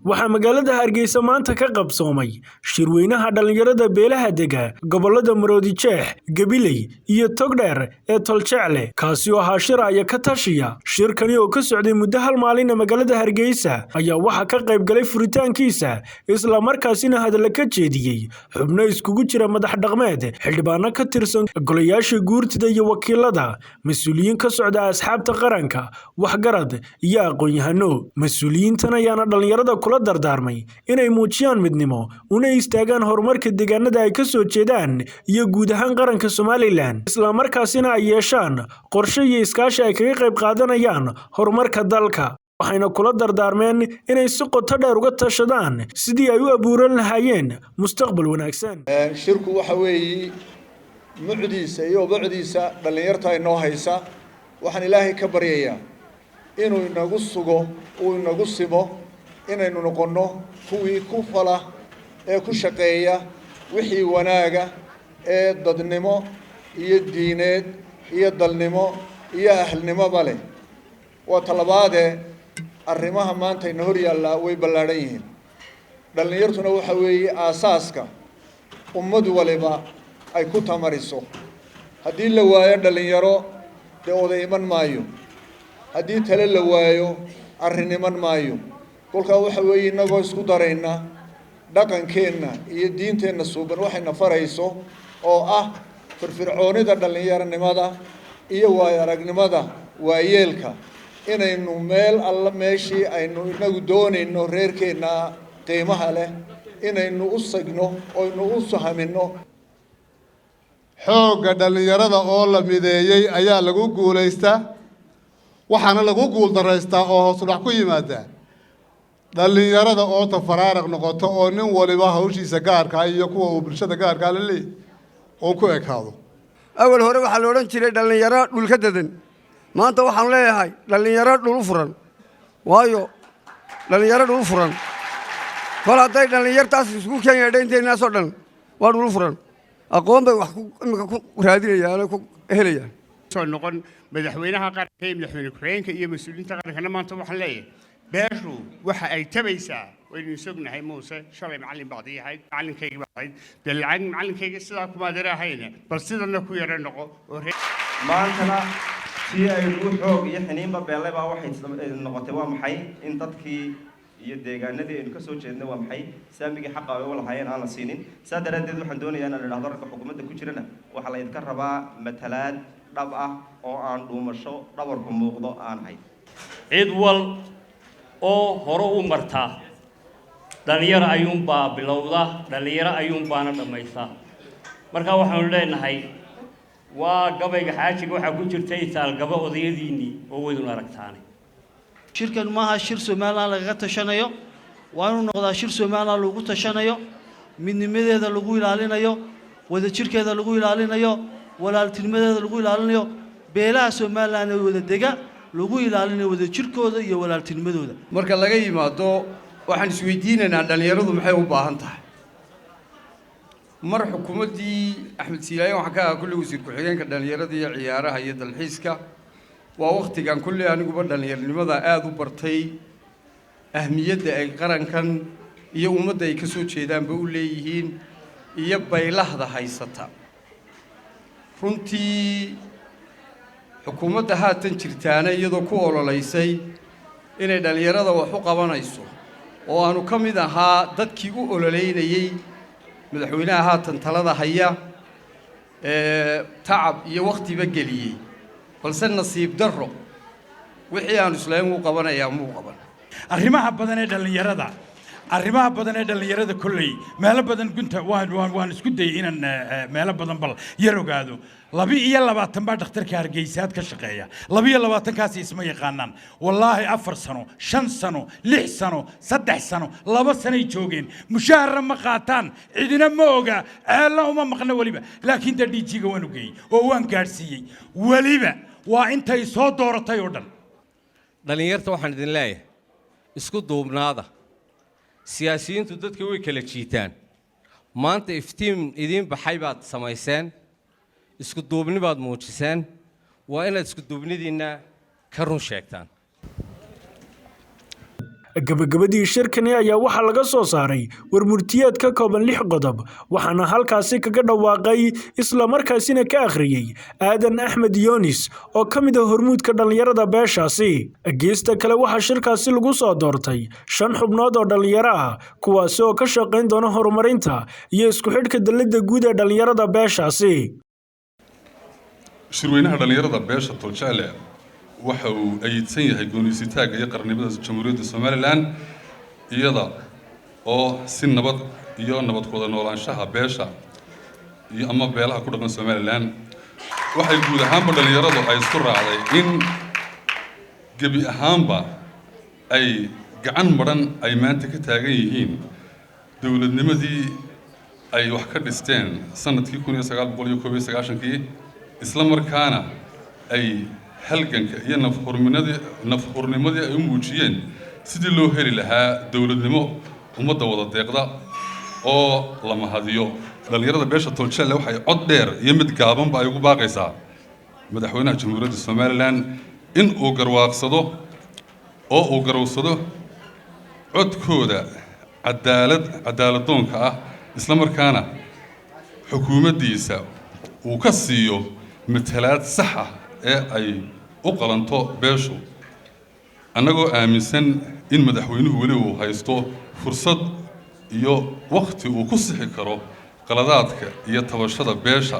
waxaa magaalada Hargeysa maanta ka qabsoomay shirweynaha dhalinyarada beelaha dega gobolada Maroodi Jeex, Gabiley iyo Togdheer ee Toljecle kaasi oo ahaa shir ay ka tashiya shirkani oo ka socday muddo hal maalin magaalada Hargeysa ayaa waxa ka qayb galay furitaankiisa isla markaasina hadal ka jeediyay xubno iskugu jira madax dhaqameed xildhibaano ka tirsan golayaasha guurtida iyo wakiilada mas'uuliyiin ka socda asxaabta qaranka waxgarad iyo aqoon-yahano mas'uuliyiintan ayaana dhalinyarada kula dardaarmay inay muujiyaan midnimo una istaagaan horumarka deegaanada ay ka soo jeedaan iyo guud ahaan qaranka Somaliland isla markaasina ay yeeshaan qorshe iyo iskaashi ay kaga qayb qaadanayaan horumarka dalka waxayna kula dardaarmeen inay si qoto dheer uga tashadaan sidii ay u abuuran lahaayeen mustaqbal wanaagsan shirku waxa weeye mucdiisa iyo bacdiisa dhalinyarta inoo haysa waxaan Ilaahay ka baryayaa inuu inagu sugo oo inagu simo inaynu noqono kuwii ku fala ee ku shaqeeya wixii wanaaga ee dadnimo iyo diineed iyo dalnimo iyo ahlnimo bale waa talabaade arrimaha maanta in hor yaalla way ballaaran yihiin dhalinyartuna waxa weeye aasaaska ummad waliba ay ku tamariso haddii la waayo dhalinyaro dee oday iman maayo haddii tale la waayo arrin iman maayo kolkaa waxa weeye inagoo isku darayna dhaqankeenna iyo diinteenna suuban waxayna farayso oo ah firfircoonida dhalinyaronimada iyo waayo aragnimada waayeelka inaynu meel alla meeshii aynu inagu doonayno reerkeenna qiimaha leh inaynu u sagno oynu u sahamino xoogga dhalinyarada oo la mideeyay ayaa lagu guulaystaa waxaana lagu guul daraystaa oo hoos u dhac ku yimaada dhalinyarada oo tafaraaraq noqoto oo nin waliba hawshiisa gaarka iyo kuwa uu bulshada gaarka la leeyahay oo ku ekaado awal hore waxa la oran jiray dhalinyaro dhulka dadan maanta waxaan leeyahay dhalinyaro dhul furan waayo dhalinyaro dhul furan kala haday dhalinyartaas isku keenay dheynteena soo dhan waa dhul furan aqoon bay wax ku raadinayaan ku helayaan soo noqon madaxweynaha qaranka iyo madaxweyne ku-xigeenka iyo mas'uuliyiinta qaranka maanta waxaan leeyahay beeshu waxa ay tabaysaa waynu sugnahay muuse shalay macallin baad yahay macallinkayga baad dalcad macallinkayga sidaa kuma dirahayna bal sidana ku yara noqo oo maantana si ay ugu xoog iyo xiniinba beelay baa waxay noqotay waa maxay in dadkii iyo deegaanadii aynu ka soo jeednay waa maxay saamigii xaq ah oo lahaayeen aan la siinin saa daraadeed waxaan doonayaa inaan idhaahdo ragga xukuumadda ku jirana waxa la idinka rabaa matalaad dhab ah oo aan dhuumasho dhabarku muuqdo aan hay cid wal oo hore u marta dhalinyaro ayuunbaa bilowda dhalinyaro ayuunbaana dhammaysta marka waxaanu leenahay waa gabayga xaajiga waxaa ku jirtay taalgaba odayadiinii oo weydun aragtaanay shirkan maaha shir Soomaaliland laga tashanayo waa inuu noqdaa shir Soomaaliland lagu tashanayo midnimadeeda lagu ilaalinayo wadajirkeeda lagu ilaalinayo walaaltinimadeeda lagu ilaalinayo beelaha Soomaaliland ee wada dega lagu ilaalinayo wadajirkooda iyo walaaltinimadooda marka laga yimaado waxaan isweydiinaynaa dhalinyaradu maxay u baahan tahay mar xukuumadii Axmed Siilaaye waxa ka kulli wasiir ku-xigeenka dhalinyarada iyo ciyaaraha iyo dalxiiska waa waqtigan kulli aniguba dhalinyaronimada aad u bartay ahmiyadda ay qarankan iyo ummadda ay ka soo jeedaanba u leeyihiin iyo baylahda haysata runtii xukuumadda haatan jirtaana iyadoo ku ololeysay inay dhalinyarada wax u qabanayso oo aanu ka mid ahaa dadkii u ololeynayay madaxweynaha haatan talada haya tacab iyo waqtiba geliyey balse nasiib darro wixii aan islaam u qabanayaa muu qaban arrimaha badan ee dhalinyarada kulley meelo badan gunta waan isku dayay inaan meelo badan bal yar ogaado 22 baa dhakhtarka Hargeysaad ka shaqeeya 22 kaasi isma yaqaanaan wallahi 4 sano 5 sano 6 sano 3 sano 2 sano ay joogeen mushaar ma qaataan cidina ma oga ceelna uma maqna waliba laakiin dadhiijiga waan u geeyay oo waan gaarsiiyay waliba waa intay soo dooratay oo dhan dhalinyarta waxaan idin leeyahay isku duubnaada siyaasiyiintu dadka way kala jiitaan maanta iftiin idin baxay baad samayseen isku duubni baad muujiseen waa inaad isku duubnidiina ka run sheegtaan gabagabadii shirkani ayaa waxaa laga soo saaray warmurtiyeed ka kooban 6 qodob waxaana halkaasi kaga dhawaaqay isla markaasina ka akhriyay Aadan Axmed Yoonis oo ka mid ah hormuudka dhalinyarada beeshaasi. Geesta kale waxaa shirkaasi lagu soo doortay 5 xubnood oo dhalinyaro ah kuwaas oo ka shaqeyn doona horumarinta iyo isku xidhka dawladda guud ee dhalinyarada beeshaasi. shirweynaha dhalinyarada beesha Tolchale waxa uu ayidsan yahay gooniisitaaga iyo qarnimada Jamhuuriyadda Somaliland iyada oo si nabad iyo nabad ku wada noolaanshaha beesha iyo ama beelaha ku dhaqan Somaliland waxay guud ahaanba dhalinyaradu ay isku raacday in gebi ahaanba ay gacan maran ay maanta ka taagan yihiin dawladnimadii ay wax ka dhisteen sanadkii 1991 isla markaana ay halganka iyo nafhurnimadii ay u muujiyeen sidii loo heli lahaa dawladnimo ummadda wada deeqda oo la mahadiyo. dhalinyarada beesha Tolchale waxay cod dheer iyo mid gaabanba ay ugu baaqaysaa madaxweynaha Jamhuuriyadda Somaliland in uu garwaaqsado oo uu garowsado codkooda cadaaladdoonka ah isla markaana xukuumaddiisa uu ka siiyo matalaad sax ah ee ay u qalanto beeshu annagoo aaminsan in madaxweynuhu weli uu haysto fursad iyo waqti uu ku sixi karo qaladaadka iyo tabashada beesha